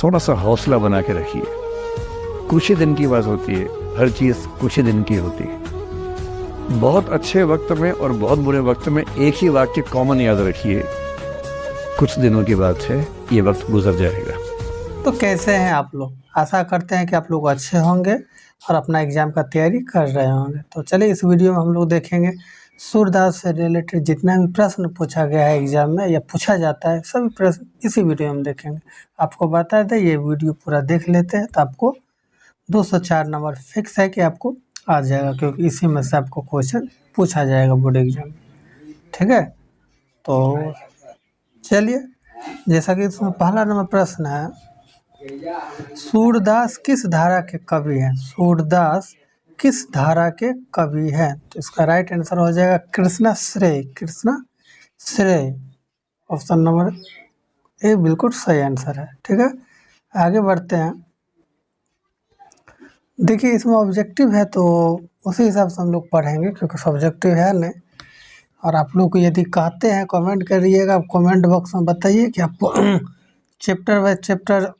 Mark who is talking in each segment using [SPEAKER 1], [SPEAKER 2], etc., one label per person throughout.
[SPEAKER 1] थोड़ा सा हौसला बना के रखिए। कुछ ही दिन की बात होती है, हर चीज़ कुछ ही दिन की होती है। बहुत अच्छे वक्त में और बहुत बुरे वक्त में एक ही वाक्य कॉमन याद रखिए, कुछ दिनों की बात है, ये वक्त गुजर जाएगा।
[SPEAKER 2] तो कैसे हैं आप लोग? आशा करते हैं कि आप लोग अच्छे होंगे और अपना एग्ज़ाम का तैयारी कर रहे होंगे। तो चलिए इस वीडियो में हम लोग देखेंगे सूरदास से रिलेटेड जितना भी प्रश्न पूछा गया है एग्ज़ाम में या पूछा जाता है, सभी प्रश्न इसी वीडियो में देखेंगे। आपको बता दें, ये वीडियो पूरा देख लेते हैं तो आपको 204 नंबर फिक्स है कि आपको आ जाएगा, क्योंकि इसी में से आपको क्वेश्चन पूछा जाएगा बोर्ड एग्जाम में। ठीक है, तो चलिए, जैसा कि इसमें पहला नंबर प्रश्न है, सूरदास किस धारा के कवि हैं? सूरदास किस धारा के कवि हैं? तो इसका राइट आंसर हो जाएगा कृष्णा श्रेय। कृष्णा श्रेय ऑप्शन नंबर ए बिल्कुल सही आंसर है। ठीक है, आगे बढ़ते हैं। देखिए इसमें ऑब्जेक्टिव है तो उसी हिसाब से हम लोग पढ़ेंगे, क्योंकि सब्जेक्टिव है नहीं। और आप लोग को यदि कहते हैं कमेंट करिएगा, कमेंट बॉक्स में बताइए कि आपको चैप्टर बाय चैप्टर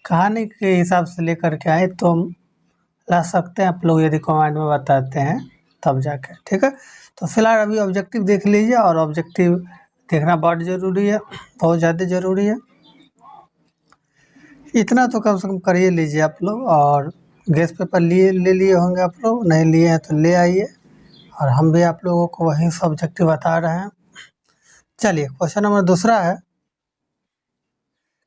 [SPEAKER 2] कहानी के हिसाब से लेकर के आए तो हम ला सकते हैं। आप लोग यदि कमेंट में बताते हैं तब जाके। ठीक है, तो फिलहाल अभी ऑब्जेक्टिव देख लीजिए, और ऑब्जेक्टिव देखना बहुत ज़रूरी है, बहुत ज़्यादा ज़रूरी है। इतना तो कम से कम कर ही लीजिए आप लोग। और गैस पेपर ले लिए होंगे आप लोग, नहीं लिए हैं तो ले आइए, और हम भी आप लोगों को वही सब्जेक्टिव बता रहे हैं। चलिए, क्वेश्चन नंबर दूसरा है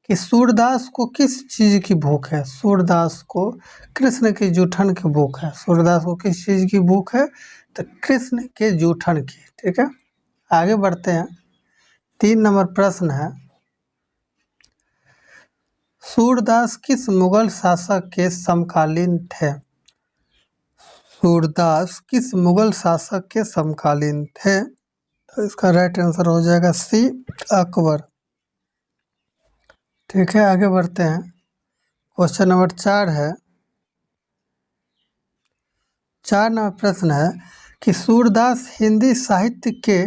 [SPEAKER 2] कि सूरदास को किस चीज़ की भूख है? सूरदास को कृष्ण के जूठन की भूख है। सूरदास को किस चीज़ की भूख है? तो कृष्ण के जूठन की। ठीक है, आगे बढ़ते हैं। 3 नंबर प्रश्न है, सूरदास किस मुगल शासक के समकालीन थे? सूरदास किस मुगल शासक के समकालीन थे? तो इसका राइट आंसर हो जाएगा सी, अकबर। ठीक है, आगे बढ़ते हैं। क्वेश्चन नंबर 4 है, 4 नंबर प्रश्न है कि सूरदास हिंदी साहित्य के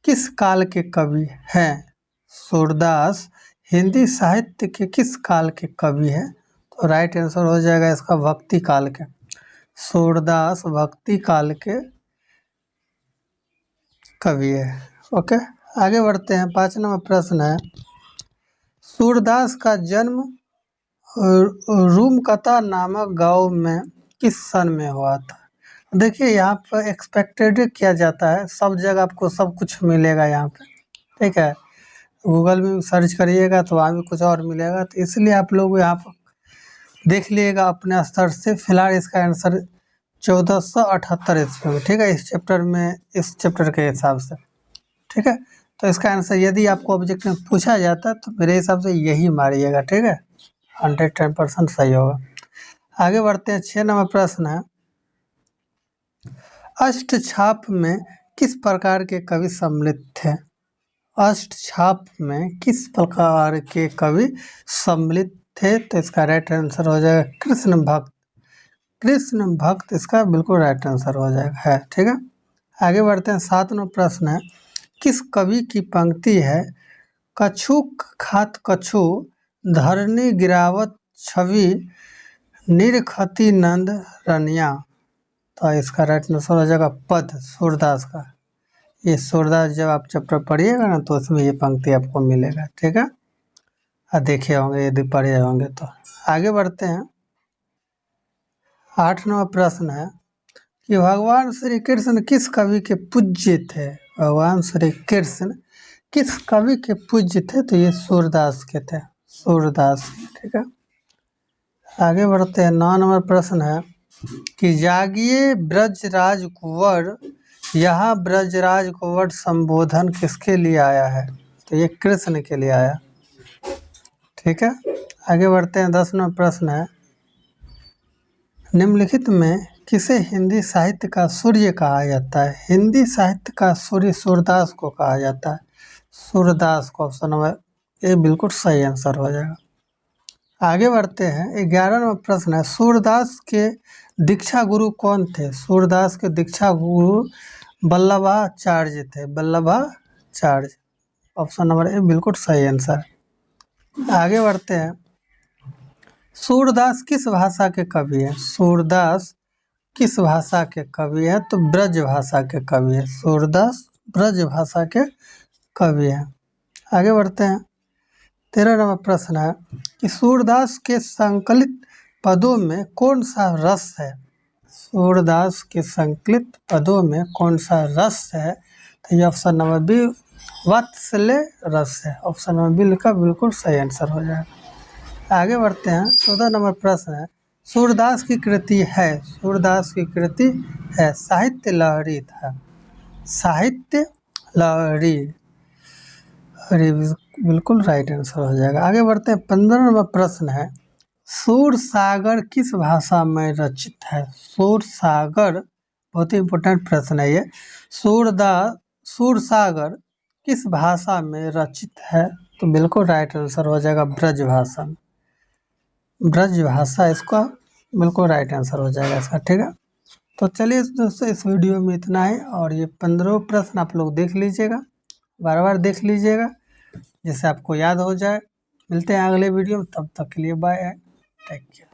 [SPEAKER 2] किस काल के कवि हैं? सूरदास हिंदी साहित्य के किस काल के कवि हैं? तो राइट आंसर हो जाएगा इसका भक्ति काल के। सूरदास भक्ति काल के कवि है। ओके, आगे बढ़ते हैं। 5 नंबर प्रश्न है, सूरदास का जन्म रूमकता नामक गांव में किस सन में हुआ था? देखिए यहाँ पर एक्सपेक्टेड किया जाता है, सब जगह आपको सब कुछ मिलेगा यहाँ पे। ठीक है, गूगल में सर्च करिएगा तो वहाँ भी कुछ और मिलेगा, तो इसलिए आप लोग यहाँ पर देख लीजिएगा अपने स्तर से। फिलहाल इसका आंसर 1478 ईस्वी में। ठीक है, इस चैप्टर में, इस चैप्टर के हिसाब से। ठीक है, तो इसका आंसर यदि आपको ऑब्जेक्ट में पूछा जाता है तो मेरे हिसाब से यही मारिएगा। ठीक है, 110% सही होगा। आगे बढ़ते हैं। 6 नंबर प्रश्न है, अष्टछाप में किस प्रकार के कवि सम्मिलित थे? अष्टछाप में किस प्रकार के कवि सम्मिलित थे? तो इसका राइट आंसर हो जाएगा कृष्ण भक्त। कृष्ण भक्त इसका बिल्कुल राइट आंसर हो जाएगा है। ठीक है, आगे बढ़ते हैं। 7 नंबर प्रश्न है, किस कवि की पंक्ति है, कछुक खात कछु धरनी गिरावत छवि निरखती नंद रनिया? तो इसका राइट आंसर हो जाएगा पद, सूरदास का। ये सूरदास जब आप चैप्टर पढ़िएगा ना तो उसमें ये पंक्ति आपको मिलेगा। ठीक है, और देखे होंगे यदि पढ़े होंगे तो। आगे बढ़ते हैं। 8 नंबर प्रश्न है कि भगवान श्री कृष्ण किस कवि के पूज्य थे? भगवान श्री कृष्ण किस कवि के पूज्य थे? तो ये सूरदास के थे, सूरदास। ठीक है, आगे बढ़ते हैं। 9 नंबर प्रश्न है कि जागिए ब्रजराज कुंवर, यहाँ ब्रजराज कुंवर संबोधन किसके लिए आया है? तो ये कृष्ण के लिए आया। ठीक है, आगे बढ़ते हैं। 10 नंबर प्रश्न है, निम्नलिखित में किसे हिंदी साहित्य का सूर्य कहा जाता है? हिंदी साहित्य का सूर्य सूरदास को कहा जाता है। सूरदास को ऑप्शन नंबर ए बिल्कुल सही आंसर हो जाएगा। आगे बढ़ते हैं। 11 नंबर प्रश्न है, सूरदास के दीक्षा गुरु कौन थे? सूरदास के दीक्षा गुरु वल्लभाचार्य थे, वल्लभाचार्य। ऑप्शन नंबर ए बिल्कुल सही आंसर। आगे बढ़ते हैं। सूरदास किस भाषा के कवि हैं? सूरदास किस भाषा के कवि हैं? तो ब्रज भाषा के कवि हैं। सूरदास ब्रज भाषा के कवि हैं। आगे बढ़ते हैं। 13 नंबर प्रश्न है कि सूरदास के संकलित पदों में कौन सा रस है? सूरदास के संकलित पदों में कौन सा रस है? तो ये ऑप्शन नंबर बी वात्सल्य रस है। ऑप्शन नंबर बी का बिल्कुल सही आंसर हो जाएगा। आगे बढ़ते हैं। 14 नंबर प्रश्न है सूरदास की कृति है। सूरदास की कृति है साहित्य लहरी था। साहित्य लहरी, अरे बिल्कुल राइट आंसर हो जाएगा। आगे बढ़ते हैं। 15 नंबर प्रश्न है सूरसागर किस भाषा में रचित है? सूरसागर बहुत ही इंपॉर्टेंट प्रश्न है ये। सूरसागर किस भाषा में रचित है? तो बिल्कुल राइट आंसर हो जाएगा ब्रज भाषा में। ब्रज भाषा इसका बिल्कुल राइट आंसर हो जाएगा इसका, ठीक है। तो चलिए दोस्तों इस वीडियो में इतना है और ये 15 प्रश्न आप लोग देख लीजिएगा, बार बार देख लीजिएगा जिससे आपको याद हो जाए। मिलते हैं अगले वीडियो में, तब तक के लिए बाय एंड टेक केयर।